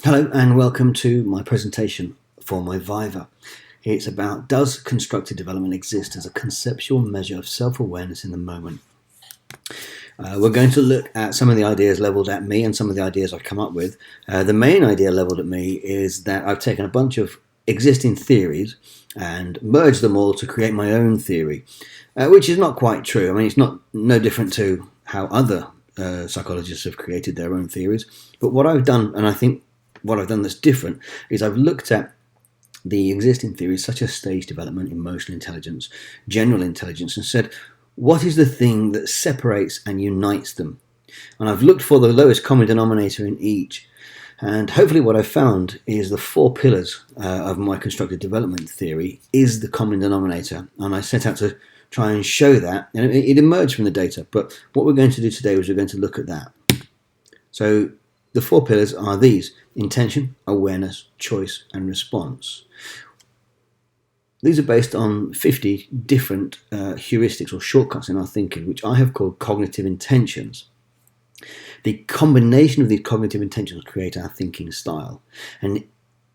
Hello and welcome to my presentation for my Viva. It's about, does constructive development exist as a conceptual measure of self-awareness in the moment? We're going to look at some of the ideas levelled at me and some of the ideas I've come up with. The main idea levelled at me is that I've taken a bunch of existing theories and merged them all to create my own theory, which is not quite true. I mean, it's no different to how other psychologists have created their own theories. But what I've done, and I think what I've done that's different, is I've looked at the existing theories such as stage development, emotional intelligence, general intelligence, and said, what is the thing that separates and unites them? And I've looked for the lowest common denominator in each. And hopefully what I've found is the four pillars of my constructive development theory is the common denominator. And I set out to try and show that. And it emerged from the data. But what we're going to do today is we're going to look at that. So the four pillars are these: intention, awareness, choice, and response. These are based on 50 different heuristics or shortcuts in our thinking, which I have called cognitive intentions. The combination of these cognitive intentions create our thinking style. And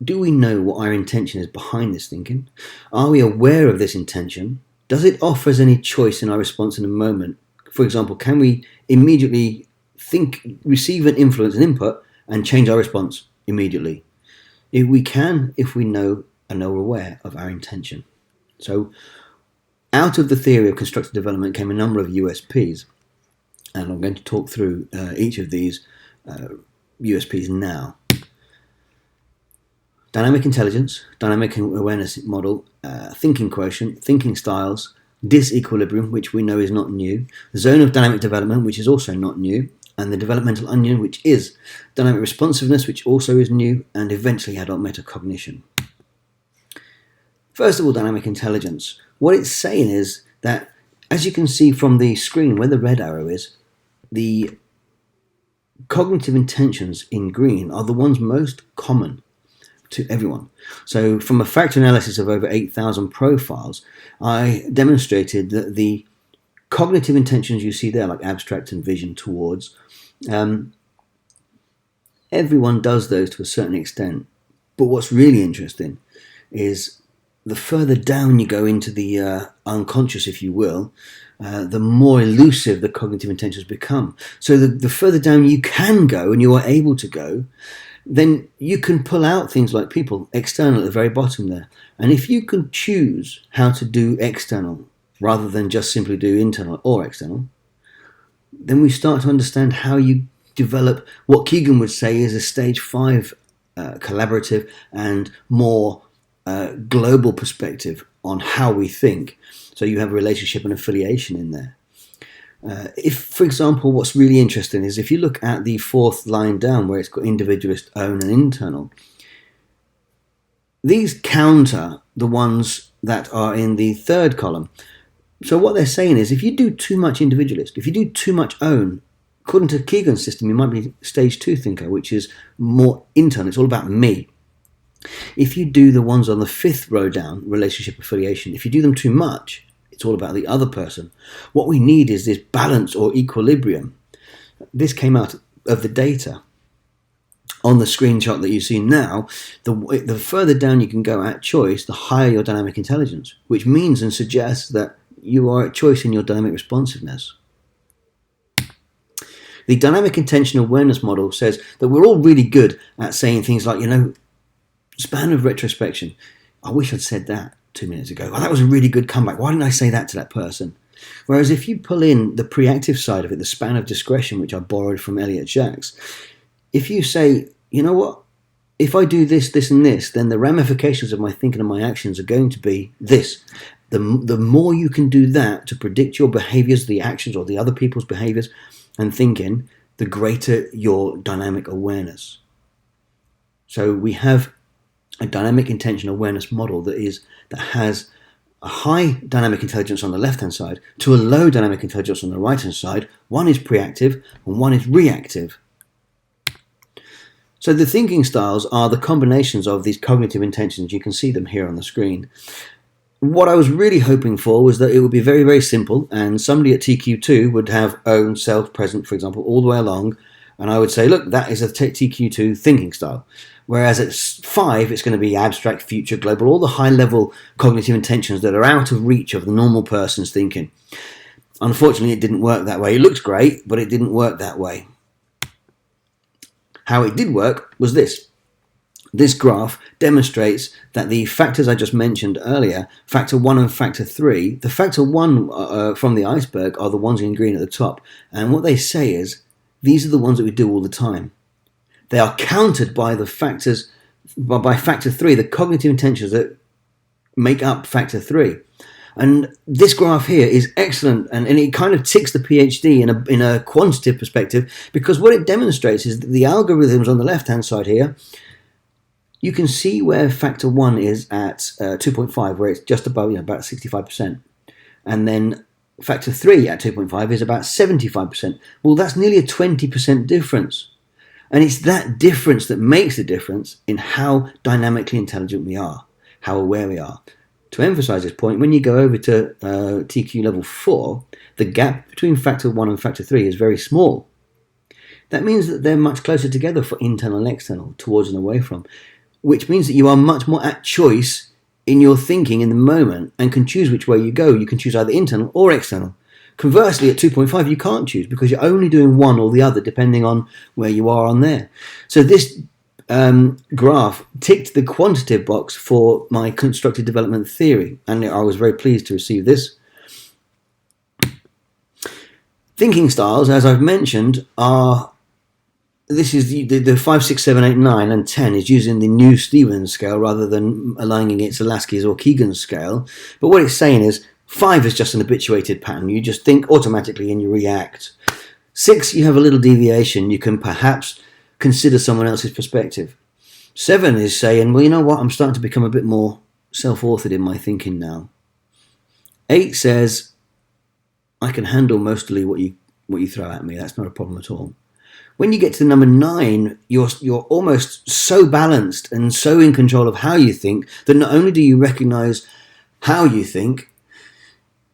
do we know what our intention is behind this thinking? Are we aware of this intention? Does it offer us any choice in our response in a moment? For example, can we immediately receive an influence, an input, and change our response immediately? If we can, if we know and are aware of our intention. So out of the theory of constructive development came a number of USPs, and I'm going to talk through each of these USPs now. Dynamic intelligence, dynamic awareness model, thinking quotient, thinking styles, disequilibrium, which we know is not new, zone of dynamic development, which is also not new, and the developmental onion, which is dynamic responsiveness, which also is new, and eventually adult metacognition. First of all, dynamic intelligence. What it's saying is that, as you can see from the screen where the red arrow is, the cognitive intentions in green are the ones most common to everyone. So from a factor analysis of over 8,000 profiles, I demonstrated that the cognitive intentions you see there, like abstract and vision towards, everyone does those to a certain extent. But what's really interesting is the further down you go into the unconscious, if you will, the more elusive the cognitive intentions become. So the further down you can go, and you are able to go, then you can pull out things like people, external at the very bottom there. And if you can choose how to do external rather than just simply do internal or external, then we start to understand how you develop what Keegan would say is a stage 5 collaborative and more global perspective on how we think. So you have a relationship and affiliation in there. If, for example, what's really interesting is if you look at the fourth line down where it's got individualist, own, and internal, these counter the ones that are in the third column. So what they're saying is if you do too much individualist, if you do too much own, according to Keegan's system, you might be stage 2 thinker, which is more internal. It's all about me. If you do the ones on the fifth row down, relationship affiliation, if you do them too much, it's all about the other person. What we need is this balance or equilibrium. This came out of the data. On the screenshot that you see now, the further down you can go at choice, the higher your dynamic intelligence, which means and suggests that you are at choice in your dynamic responsiveness. The dynamic intention awareness model says that we're all really good at saying things like, span of retrospection. I wish I'd said that 2 minutes ago. Well, that was a really good comeback. Why didn't I say that to that person? Whereas if you pull in the preactive side of it, the span of discretion, which I borrowed from Elliot Jacques, if you say, you know what, if I do this, this, and this, then the ramifications of my thinking and my actions are going to be this. The more you can do that to predict your behaviors, the actions, or the other people's behaviors and thinking, the greater your dynamic awareness. So we have a dynamic intention awareness model that has a high dynamic intelligence on the left-hand side to a low dynamic intelligence on the right-hand side. One is preactive and one is reactive. So the thinking styles are the combinations of these cognitive intentions. You can see them here on the screen. What I was really hoping for was that it would be very, very simple, and somebody at TQ2 would have own, self, present, for example, all the way along, And I would say, look, that is a TQ2 thinking style. Whereas at 5, it's going to be abstract, future, global, all the high-level cognitive intentions that are out of reach of the normal person's thinking. Unfortunately, it didn't work that way. It looks great, but it didn't work that way. How it did work was this. This graph demonstrates that the factors I just mentioned earlier, factor 1 and factor 3, the factor 1 from the iceberg are the ones in green at the top. And what they say is, these are the ones that we do all the time. They are countered by the factors, by factor 3, the cognitive intentions that make up factor 3. And this graph here is excellent, and it kind of ticks the PhD in a quantitative perspective, because what it demonstrates is that the algorithms on the left-hand side here, you can see where factor 1 is at 2.5, where it's just above, about 65%. And then factor 3 at 2.5 is about 75%. Well, that's nearly a 20% difference. And it's that difference that makes the difference in how dynamically intelligent we are, how aware we are. To emphasize this point, when you go over to TQ level 4, the gap between factor 1 and factor 3 is very small. That means that they're much closer together for internal and external, towards and away from, which means that you are much more at choice in your thinking in the moment and can choose which way you go. You can choose either internal or external. Conversely, at 2.5, you can't choose because you're only doing one or the other depending on where you are on there. So this graph ticked the quantitative box for my constructive development theory, and I was very pleased to receive this. Thinking styles, as I've mentioned, are... This is the 5, 6, 7, 8, 9, and 10 is using the new Stevens scale rather than aligning it to Lasky's or Keegan's scale. But what it's saying is 5 is just an habituated pattern. You just think automatically and you react. 6, you have a little deviation. You can perhaps consider someone else's perspective. 7 is saying, well, you know what? I'm starting to become a bit more self-authored in my thinking now. 8 says, I can handle mostly what you throw at me. That's not a problem at all. When you get to the number 9, you're almost so balanced and so in control of how you think that not only do you recognize how you think,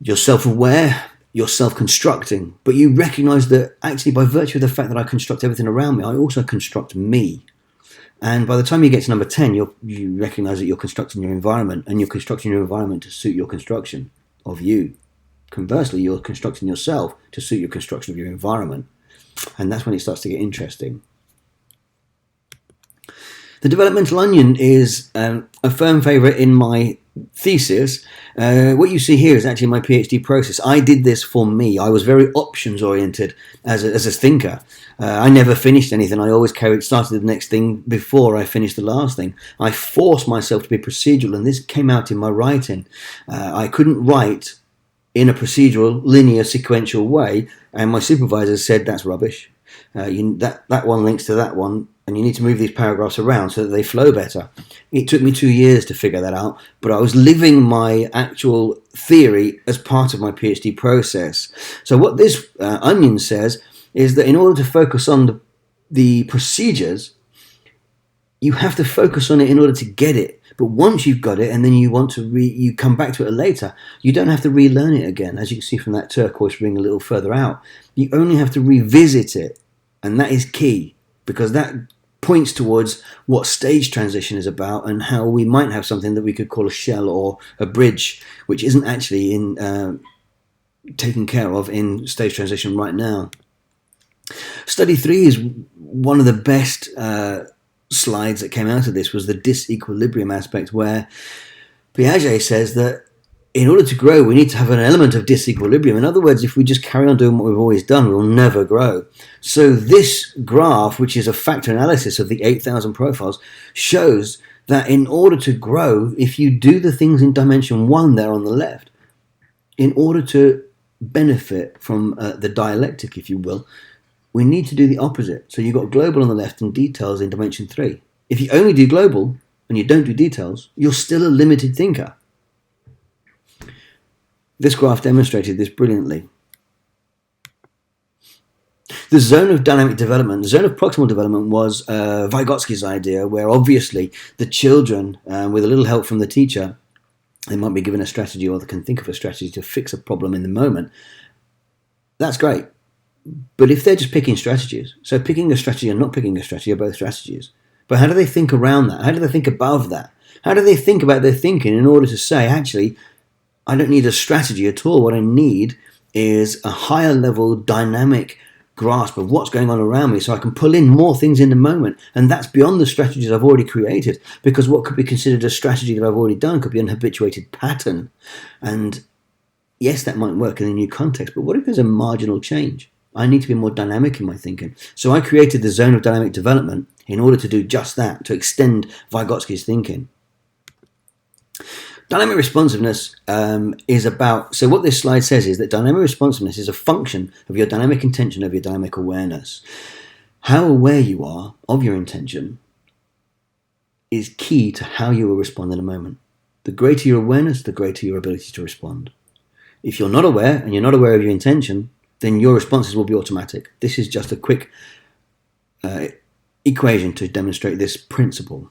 you're self-aware, you're self-constructing, but you recognize that actually by virtue of the fact that I construct everything around me, I also construct me. And by the time you get to number 10, you recognize that you're constructing your environment, and you're constructing your environment to suit your construction of you. Conversely, you're constructing yourself to suit your construction of your environment. And that's when it starts to get interesting. The developmental onion is a firm favourite in my thesis. What you see here is actually my PhD process. I did this for me. I was very options oriented as a thinker. I never finished anything. I always started the next thing before I finished the last thing. I forced myself to be procedural, and this came out in my writing. I couldn't write in a procedural, linear, sequential way, and my supervisor said, that's rubbish. That one links to that one, and you need to move these paragraphs around so that they flow better. It took me 2 years to figure that out, but I was living my actual theory as part of my PhD process. So what this onion says is that in order to focus on the procedures, you have to focus on it in order to get it. But once you've got it and then you want to you come back to it later, you don't have to relearn it again. As you can see from that turquoise ring a little further out, you only have to revisit it. And that is key, because that points towards what stage transition is about and how we might have something that we could call a shell or a bridge, which isn't actually taken care of in stage transition right now. Study 3 is one of the best slides that came out of this, was the disequilibrium aspect, where Piaget says that in order to grow, we need to have an element of disequilibrium. In other words, if we just carry on doing what we've always done, we'll never grow. So this graph, which is a factor analysis of the 8,000 profiles, shows that in order to grow, if you do the things in dimension 1 there on the left, in order to benefit from the dialectic, if you will, we need to do the opposite. So you've got global on the left and details in dimension 3. If you only do global and you don't do details, you're still a limited thinker. This graph demonstrated this brilliantly. The zone of dynamic development, the zone of proximal development, was Vygotsky's idea, where obviously the children, with a little help from the teacher, they might be given a strategy, or they can think of a strategy to fix a problem in the moment. That's great. But if they're just picking strategies, so picking a strategy and not picking a strategy are both strategies. But how do they think around that? How do they think above that? How do they think about their thinking in order to say, actually, I don't need a strategy at all. What I need is a higher level dynamic grasp of what's going on around me so I can pull in more things in the moment. And that's beyond the strategies I've already created, because what could be considered a strategy that I've already done could be an habituated pattern. And yes, that might work in a new context, but what if there's a marginal change? I need to be more dynamic in my thinking. So I created the zone of dynamic development in order to do just that, to extend Vygotsky's thinking. Dynamic responsiveness is about, so what this slide says is that dynamic responsiveness is a function of your dynamic intention, of your dynamic awareness. How aware you are of your intention is key to how you will respond in a moment. The greater your awareness, the greater your ability to respond. If you're not aware and you're not aware of your intention, then your responses will be automatic. This is just a quick equation to demonstrate this principle.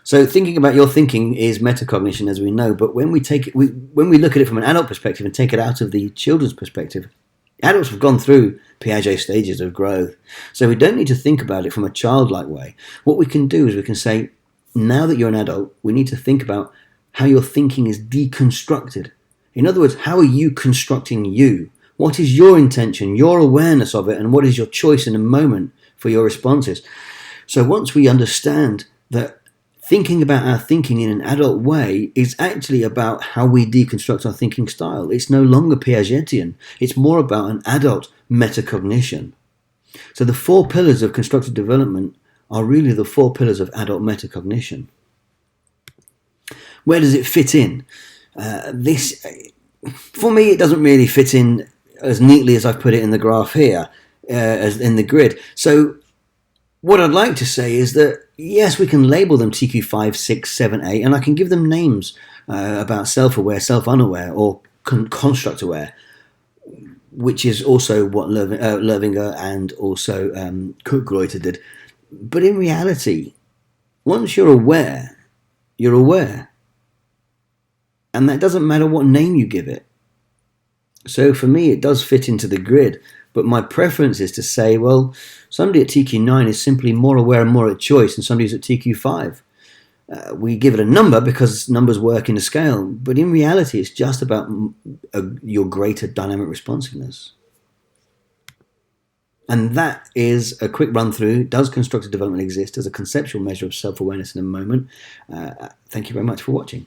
So thinking about your thinking is metacognition, as we know, but when we look at it from an adult perspective and take it out of the children's perspective, adults have gone through Piaget stages of growth. So we don't need to think about it from a childlike way. What we can do is we can say, now that you're an adult, we need to think about how your thinking is deconstructed. In other words, how are you constructing you? What is your intention, your awareness of it, and what is your choice in a moment for your responses? So once we understand that thinking about our thinking in an adult way is actually about how we deconstruct our thinking style. It's no longer Piagetian. It's more about an adult metacognition. So the 4 pillars of constructive development are really the 4 pillars of adult metacognition. Where does it fit in? For me, it doesn't really fit in as neatly as I've put it in the graph here, as in the grid. So what I'd like to say is that, yes, we can label them TQ5, 6, 7, 8, and I can give them names about self-aware, self-unaware, or construct-aware, which is also what Lervinger and also Greuter did. But in reality, once you're aware, you're aware. And that doesn't matter what name you give it. So for me, it does fit into the grid. But my preference is to say, well, somebody at TQ9 is simply more aware and more at choice than somebody who's at TQ5. We give it a number because numbers work in a scale. But in reality, it's just about your greater dynamic responsiveness. And that is a quick run through. Does constructive development exist as a conceptual measure of self-awareness in a moment? Thank you very much for watching.